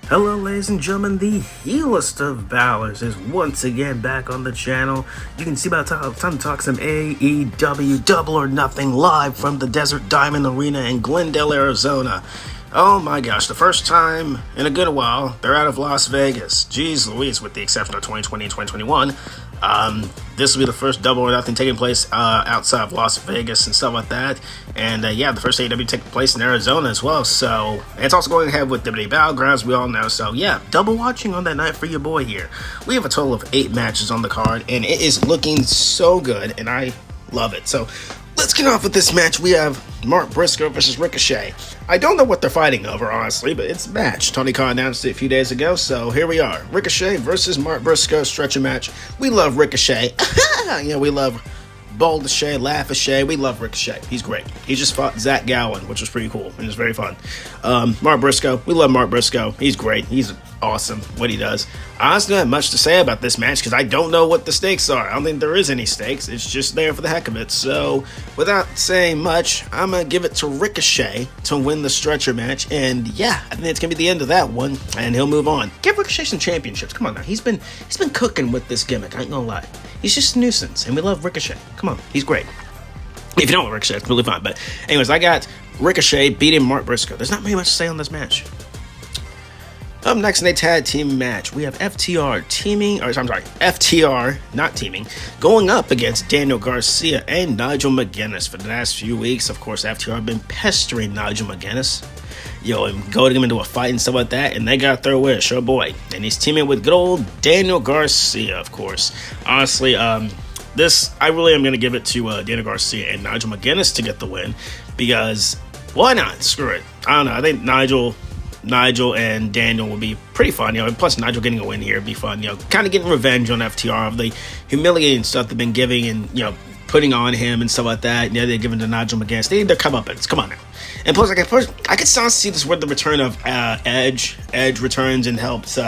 Hello ladies and gentlemen, the heelest of ballers is once again back on the channel. You can see about time to talk some AEW Double or Nothing live from the Desert Diamond Arena in Glendale, Arizona. Oh my gosh, the first time in a good while, they're out of Las Vegas. Jeez Louise, with the exception of 2020 and 2021. This will be the first Double or Nothing taking place outside of Las Vegas and stuff like that. And yeah, the first AEW taking place in Arizona as well. So it's also going ahead with WWE Battlegrounds, we all know. So yeah, double watching on that night for your boy here. We have a total of 8 matches on the card, and it is looking so good, and I love it. So let's get off with this match. We have Mark Briscoe versus Ricochet. I don't know what they're fighting over, honestly, but it's a match. Tony Khan announced it a few days ago, so here we are. Ricochet versus Mark Briscoe, stretcher match. We love Ricochet. We love Baldachet, Laugh-a-shay. We love Ricochet. He's great. He just fought Zach Gowen, which was pretty cool, and it was very fun. Mark Briscoe. We love Mark Briscoe. He's great. He's awesome what he does. I honestly don't have much to say about this match because I don't know what the stakes are. I don't think there is any stakes. It's just there for the heck of it. So without saying much, I'm going to give it to Ricochet to win the stretcher match. And yeah, I think it's going to be the end of that one, and he'll move on. Give Ricochet some championships. Come on now. He's been cooking with this gimmick. I ain't gonna lie. He's just a nuisance, and we love Ricochet. Come on. He's great. If you don't know Ricochet, it's really fun. But anyways, I got Ricochet beating Mark Briscoe. There's not really much to say on this match. Up next in a tag team match, we have FTR not teaming, going up against Daniel Garcia and Nigel McGuinness. For the last few weeks, of course, FTR have been pestering Nigel McGuinness, and goading him into a fight and stuff like that, and they got their wish, oh boy. And he's teaming with good old Daniel Garcia, of course. Honestly, I really am going to give it to Daniel Garcia and Nigel McGuinness to get the win, because why not? Screw it. I don't know. I think Nigel and Daniel will be pretty fun, plus Nigel getting a win here would be fun, kind of getting revenge on FTR of the humiliating stuff they've been giving and, putting on him and stuff like that. They're giving to Nigel McGuinness. They need their comeuppance. Come on now. And plus, I could start to see this with the return of Edge. Edge returns and helps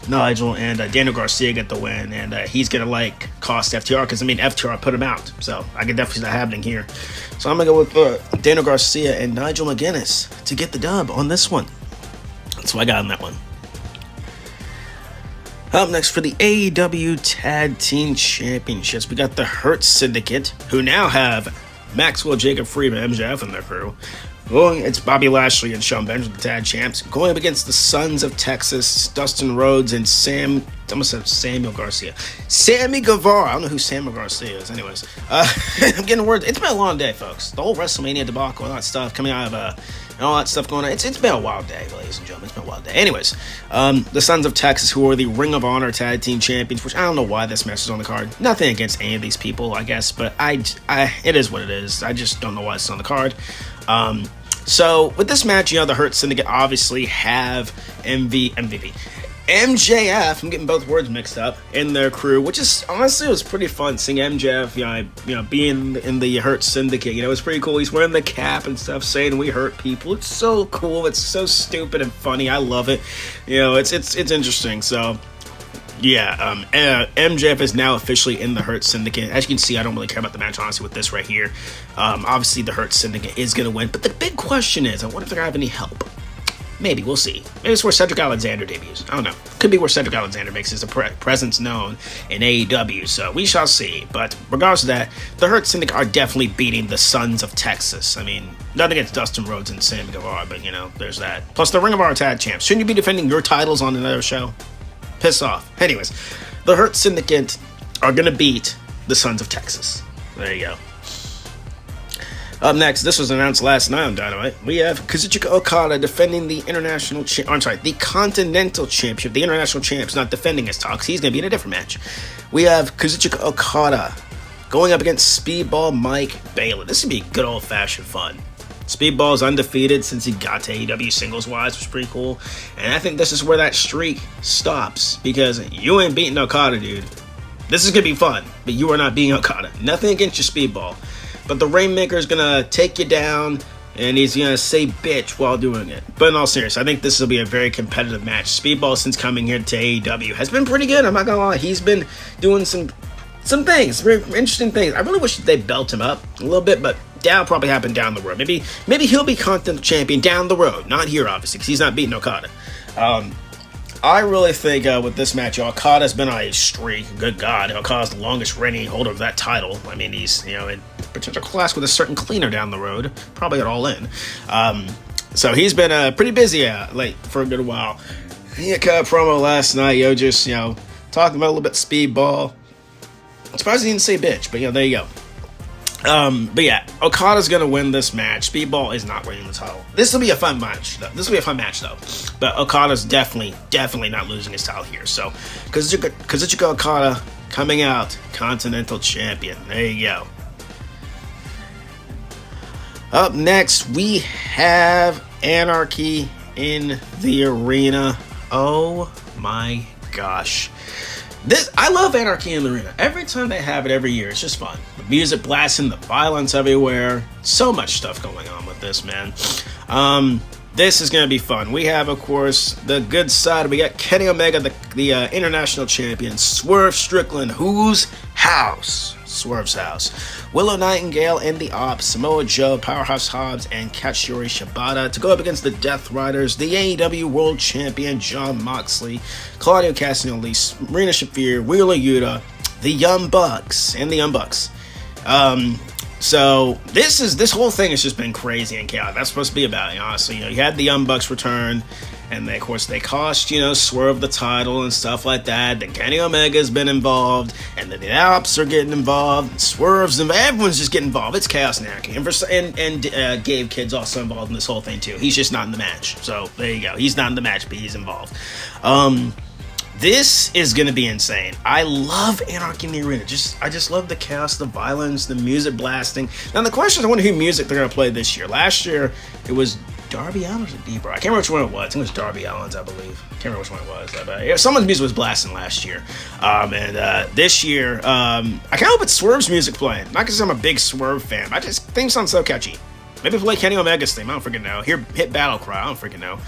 Nigel and Daniel Garcia get the win, and he's gonna cost FTR because FTR put him out, so I can definitely see that happening here. So I'm gonna go with Daniel Garcia and Nigel McGuinness to get the dub on this one. That's what I got on that one. Up next for the AEW Tag Team Championships, we got the Hurt Syndicate, who now have Maxwell Jacob Friedman, MJF, in their crew. It's Bobby Lashley and Shawn Benjamin, the tag champs, going up against the Sons of Texas, Dustin Rhodes and Samuel Garcia. Sammy Guevara. I don't know who Samuel Garcia is. Anyways, I'm getting words. It's been a long day, folks. The whole WrestleMania debacle, all that stuff coming out of and all that stuff going on. It's been a wild day, ladies and gentlemen. It's been a wild day. Anyways, the Sons of Texas, who are the Ring of Honor Tag Team Champions, which I don't know why this match is on the card. Nothing against any of these people, I guess, but it is what it is. I just don't know why it's on the card. So with this match, the Hurt Syndicate obviously have MJF, I'm getting both words mixed up, in their crew, which is honestly, it was pretty fun seeing MJF, being in the Hurt Syndicate. It was pretty cool. He's wearing the cap and stuff, saying we hurt people. It's so cool. It's so stupid and funny. I love it. It's interesting. So yeah, MJF is now officially in the Hurt Syndicate. As you can see, I don't really care about the match, honestly, with this right here. Obviously, the Hurt Syndicate is going to win, but the big question is, I wonder if they're going to have any help. Maybe, we'll see. Maybe it's where Cedric Alexander debuts. I don't know. Could be where Cedric Alexander makes his presence known in AEW, so we shall see. But regardless of that, the Hurt Syndicate are definitely beating the Sons of Texas. Nothing against Dustin Rhodes and Sammy Guevara, but, there's that. Plus, the Ring of Honor Tag Champs. Shouldn't you be defending your titles on another show? Piss off. Anyways, the Hurt Syndicate are going to beat the Sons of Texas. There you go. Up next, this was announced last night on Dynamite. We have Kazuchika Okada defending the the Continental Championship. The International Champ's not defending his talks. He's going to be in a different match. We have Kazuchika Okada going up against Speedball Mike Bailey. This would be good old-fashioned fun. Speedball is undefeated since he got to AEW singles-wise, which is pretty cool. And I think this is where that streak stops, because you ain't beating Okada, dude. This is going to be fun, but you are not beating Okada. Nothing against your Speedball. But the Rainmaker is going to take you down, and he's going to say bitch while doing it. But in all seriousness, I think this will be a very competitive match. Speedball, since coming here to AEW, has been pretty good. I'm not going to lie. He's been doing some things, very interesting things. I really wish they belt him up a little bit, but that'll probably happen down the road. Maybe he'll be Continental Champion down the road. Not here, obviously, because he's not beating Okada. I really think with this match, Okada's been on a streak. Good God, Okada's the longest reigning holder of that title. I mean, he's, in potential class with a certain cleaner down the road, probably at All In. So he's been pretty busy late for a good while. He cut a promo last night, just, talking about a little bit of speedball. I'm surprised he didn't say bitch, but, there you go. But yeah, Okada's gonna win this match. Speedball is not winning the title. This will be a fun match, though. But Okada's definitely not losing his title here. So, Kazuchika Okada coming out Continental Champion. There you go. Up next, we have Anarchy in the Arena. Oh my gosh. I love Anarchy in the Arena. Every time they have it every year, it's just fun. The music blasting, the violence everywhere. So much stuff going on with this, man. This is going to be fun. We have, of course, the good side. We got Kenny Omega, the international champion. Swerve Strickland, whose house? Swerve's house. Willow Nightingale and the Ops, Samoa Joe, Powerhouse Hobbs, and Katsuyori Shibata to go up against the Death Riders, the AEW World Champion Jon Moxley, Claudio Castagnoli, Marina Shafir, Wheeler Yuta, the Young Bucks, and the Young Bucks. So this whole thing has just been crazy and chaotic. That's supposed to be about it, honestly. You had the Young Bucks return, and they, of course, they cost, Swerve the title and stuff like that. Then Kenny Omega's been involved, and then the Alps are getting involved, and Swerve's involved. Everyone's just getting involved. It's chaos and anarchy. And Gabe Kidd's also involved in this whole thing, too. He's just not in the match. So, there you go. He's not in the match, but he's involved. This is going to be insane. I love Anarchy in the Arena. I just love the chaos, the violence, the music blasting. Now, the question is, I wonder who music they're going to play this year. Last year, it was Darby Allin or D-Bro. I can't remember which one it was. I think it was Darby Allin's, I believe. I can't remember which one it was. Someone's music was blasting last year. This year, I kind of hope it's Swerve's music playing. Not because I'm a big Swerve fan. I just think it sounds so catchy. Maybe play Kenny Omega's theme. I don't freaking know. Hit Battle Cry. I don't freaking know.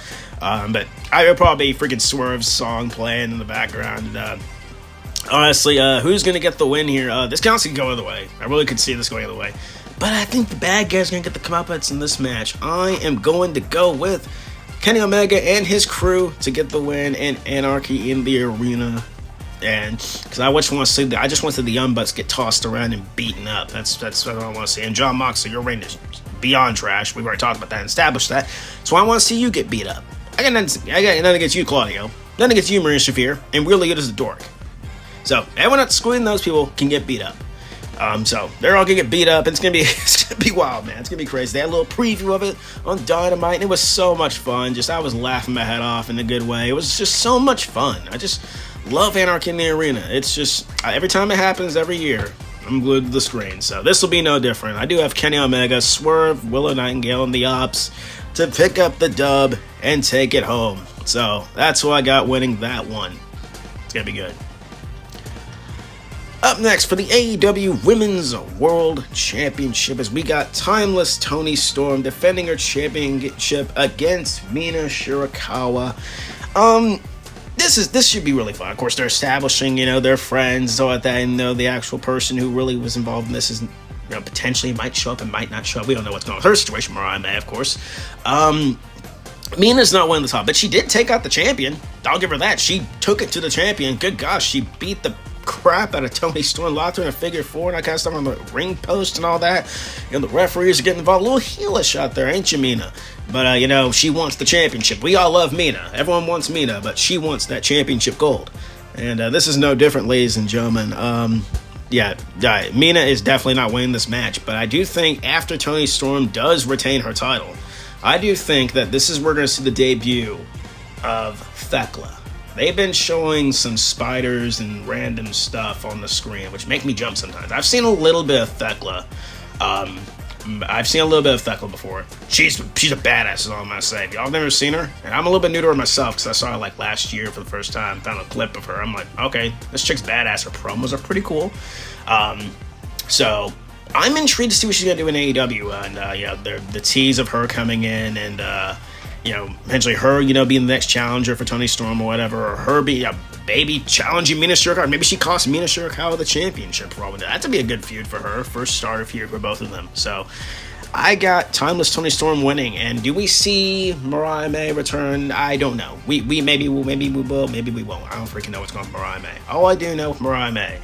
But I would probably freaking Swerve's song playing in the background. Honestly, who's going to get the win here? This can also go either way. I really could see this going either way. But I think the bad guy's going to get the comeuppance in this match. I am going to go with Kenny Omega and his crew to get the win and Anarchy in the Arena. And because I just want to see the Young Bucks get tossed around and beaten up. That's what I want to see. And Jon Moxley, your reign is beyond trash. We've already talked about that and established that. So I want to see you get beat up. I got nothing against you, Claudio. Nothing against you, Marina Shafir. And really good as a dork. So everyone excluding those people can get beat up. So they're all gonna get beat up. And it's gonna be wild, man. It's gonna be crazy. They had a little preview of it on Dynamite, and it was so much fun. I was laughing my head off in a good way. It was just so much fun. I just love Anarchy in the Arena. It's just every time it happens, every year, I'm glued to the screen. So this will be no different. I do have Kenny Omega, Swerve, Willow Nightingale, and the Ops to pick up the dub and take it home. So that's who I got winning that one. It's gonna be good. Up next for the AEW Women's World Championship is we got Timeless Toni Storm defending her championship against Mina Shirakawa. This should be really fun. Of course, they're establishing, their friends, so like that, and the actual person who really was involved in this is, potentially might show up and might not show up. We don't know what's going on with her situation. Mariah May, of course. Mina's not winning the top, but she did take out the champion. I'll give her that. She took it to the champion. Good gosh, she beat the crap out of Toni Storm, locked her in a figure four and that kind of stuff on the ring post and all that. The referees are getting involved. A little heelish out there, ain't you, Mina? But, she wants the championship. We all love Mina. Everyone wants Mina, but she wants that championship gold. And this is no different, ladies and gentlemen. Mina is definitely not winning this match, but I do think after Toni Storm does retain her title, I do think that this is where we're going to see the debut of Thekla. They've been showing some spiders and random stuff on the screen, which make me jump sometimes. I've seen a little bit of Thekla. Before. She's a badass, is all I'm going to say. If y'all have never seen her, and I'm a little bit new to her myself, because I saw her last year for the first time, found a clip of her. I'm like, okay, this chick's badass. Her promos are pretty cool. So I'm intrigued to see what she's going to do in AEW. And, the tease of her coming in and, eventually her, being the next challenger for Toni Storm or whatever, or her be a baby challenging Mina Shirakawa. Maybe she costs Mina Shirakawa the championship for all of that. That'd be a good feud for her. First starter feud for both of them. So I got Timeless Tony Storm winning, and do we see Mariah May return? I don't know. We maybe we will, maybe we won't. I don't freaking know what's going on with Mariah May. All I do know with Mariah May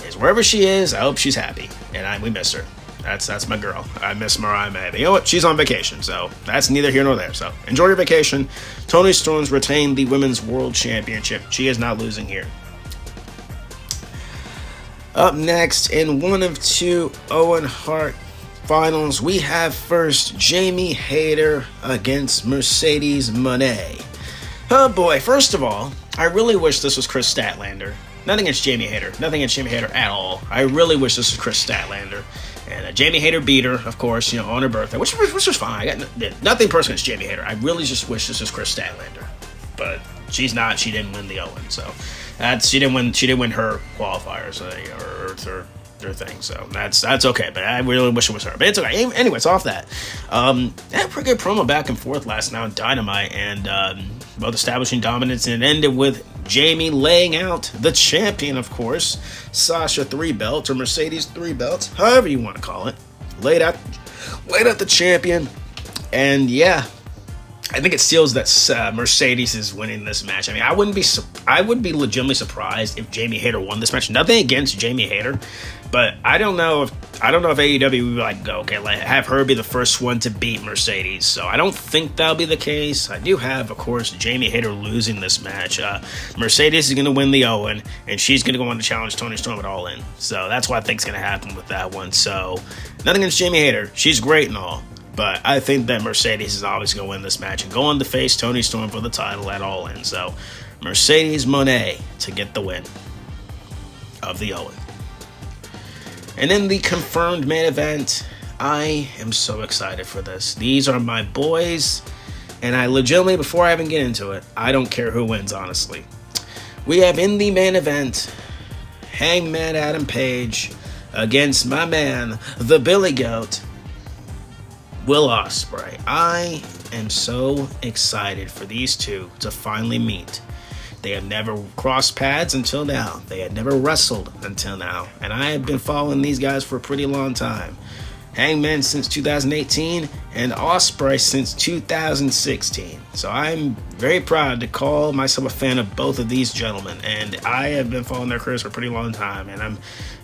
is wherever she is, I hope she's happy, and we miss her. That's my girl. I miss Mariah May. But you know what? She's on vacation, so that's neither here nor there. So enjoy your vacation. Toni Storm's retained the Women's World Championship. She is not losing here. Up next, in one of two Owen Hart finals, we have first Jamie Hayter against Mercedes Moné. Oh boy, first of all, I really wish this was Chris Statlander. Nothing against Jamie Hayter. Nothing against Jamie Hayter at all. I really wish this was Chris Statlander. And Jamie Hayter beat her, of course, on her birthday, which was fine. I got nothing personal against Jamie Hayter. I really just wish this was Chris Statlander. But she's not. She didn't win the Owen, so she didn't win her qualifiers or her thing. So that's okay. But I really wish it was her. But it's okay. Anyways, off that. Had a pretty good promo back and forth last night on Dynamite, and both establishing dominance, and it ended with Jamie laying out the champion, of course, Sasha 3 belts or Mercedes 3 belts, however you want to call it. Laid out the champion, and yeah, I think it seals that Mercedes is winning this match. I mean, I would be legitimately surprised if Jamie Hayter won this match. Nothing against Jamie Hayter, but I don't know if AEW would go, okay, have her be the first one to beat Mercedes. So I don't think that'll be the case. I do have, of course, Jamie Hayter losing this match. Mercedes is going to win the Owen, and she's going to go on to challenge Toni Storm at All In. So that's what I think is going to happen with that one. So nothing against Jamie Hayter. She's great and all. But I think that Mercedes is obviously going to win this match and go on to face Toni Storm for the title at All In. So Mercedes Moné to get the win of the Owen. And in the confirmed main event, I am so excited for this. These are my boys, and I legitimately, before I even get into it, I don't care who wins, honestly. We have in the main event, Hangman Adam Page against my man, the Billy Goat, Will Ospreay. I am so excited for these two to finally meet. They have never crossed paths until now. They had never wrestled until now. And I have been following these guys for a pretty long time. Hangman since 2018 and Ospreay since 2016. So I'm very proud to call myself a fan of both of these gentlemen. And I have been following their careers for a pretty long time. And I'm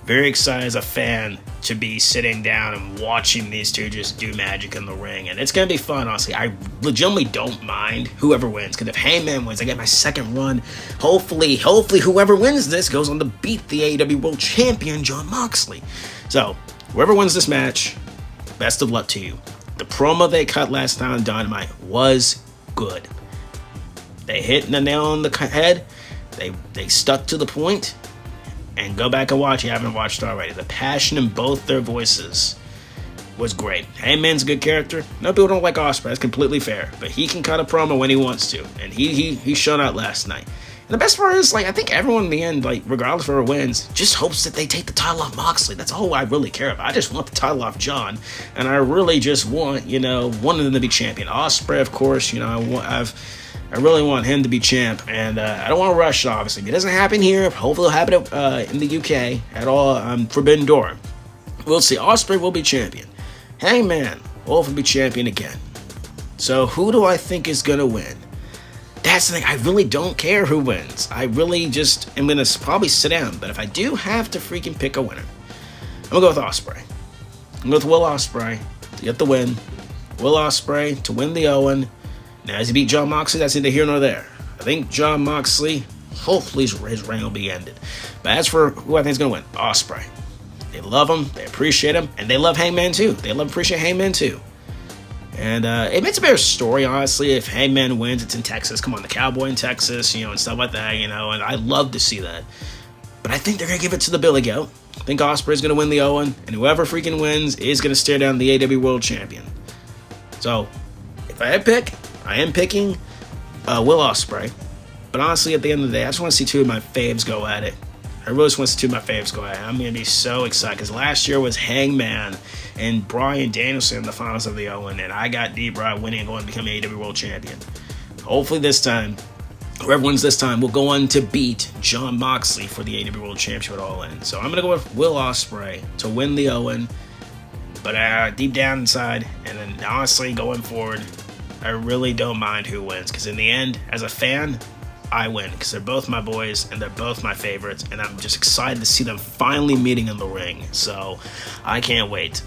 very excited as a fan to be sitting down and watching these two just do magic in the ring. And it's going to be fun, honestly. I legitimately don't mind whoever wins. Because if Hangman wins, I get my second run. Hopefully whoever wins this goes on to beat the AEW World Champion, Jon Moxley. So, whoever wins this match, best of luck to you. The promo they cut last time on Dynamite was good. They hit the nail on the head. They stuck to the point. And go back and watch if you haven't watched already. The passion in both their voices was great. Hangman's a good character. No people don't like Ospreay. That's completely fair. But he can cut a promo when he wants to. And he showed out last night. And the best part is, I think everyone in the end, regardless of who wins, just hopes that they take the title off Moxley. That's all I really care about. I just want the title off John. And I really just want, one of them to be champion. Ospreay, of course, I really want him to be champ, and I don't want to rush it, obviously. If it doesn't happen here, hopefully it'll happen in the UK at all, Forbidden Door. We'll see. Ospreay will be champion. Hangman will hopefully be champion again. So who do I think is going to win? That's the thing. I really don't care who wins. I really just am going to probably sit down, but if I do have to freaking pick a winner, I'm going to go with Ospreay. I'm going with Will Ospreay to get the win. Will Ospreay to win the Owen. Now, as he beat Jon Moxley, that's neither here nor there. I think Jon Moxley, hopefully his reign will be ended. But as for who I think is going to win, Ospreay. They love him, they appreciate him, and they love Hangman too. They appreciate Hangman too. And it makes a better story, honestly, if Hangman wins. It's in Texas. Come on, the Cowboy in Texas, and stuff like that, and I love to see that. But I think they're going to give it to the Billy Goat. I think Ospreay's going to win the Owen, and whoever freaking wins is going to stare down the AEW World Champion. So, if I had to pick, I am picking Will Ospreay. But honestly, at the end of the day, I just want to see two of my faves go at it. I really just want to see two of my faves go at it. I'm going to be so excited because last year was Hangman and Bryan Danielson in the finals of the Owen, and I got D-Bry winning and going to become AEW World Champion. Hopefully this time, whoever wins this time will go on to beat Jon Moxley for the AEW World Championship at All In. So I'm going to go with Will Ospreay to win the Owen. But deep down inside, and then honestly going forward, I really don't mind who wins, because in the end, as a fan, I win, because they're both my boys and they're both my favorites, and I'm just excited to see them finally meeting in the ring. So I can't wait.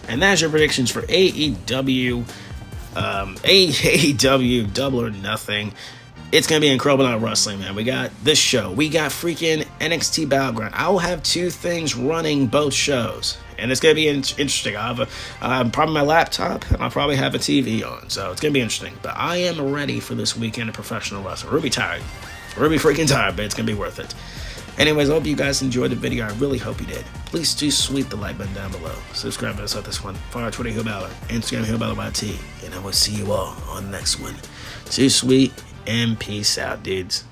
And that's your predictions for AEW Double or Nothing. It's going to be incredible night wrestling, man. We got this show. We got freaking NXT Battleground. I will have two things running both shows. And it's going to be interesting. I'll have probably my laptop, and I'll probably have a TV on. So it's going to be interesting. But I am ready for this weekend of professional wrestling. We'll be tired. We'll be freaking tired, but it's going to be worth it. Anyways, I hope you guys enjoyed the video. I really hope you did. Please do sweep the like button down below. Subscribe to us on this one. Follow our Twitter, Hill Balor. Instagram, Hill Balor YT. And I will see you all on the next one. Too sweet, and peace out, dudes.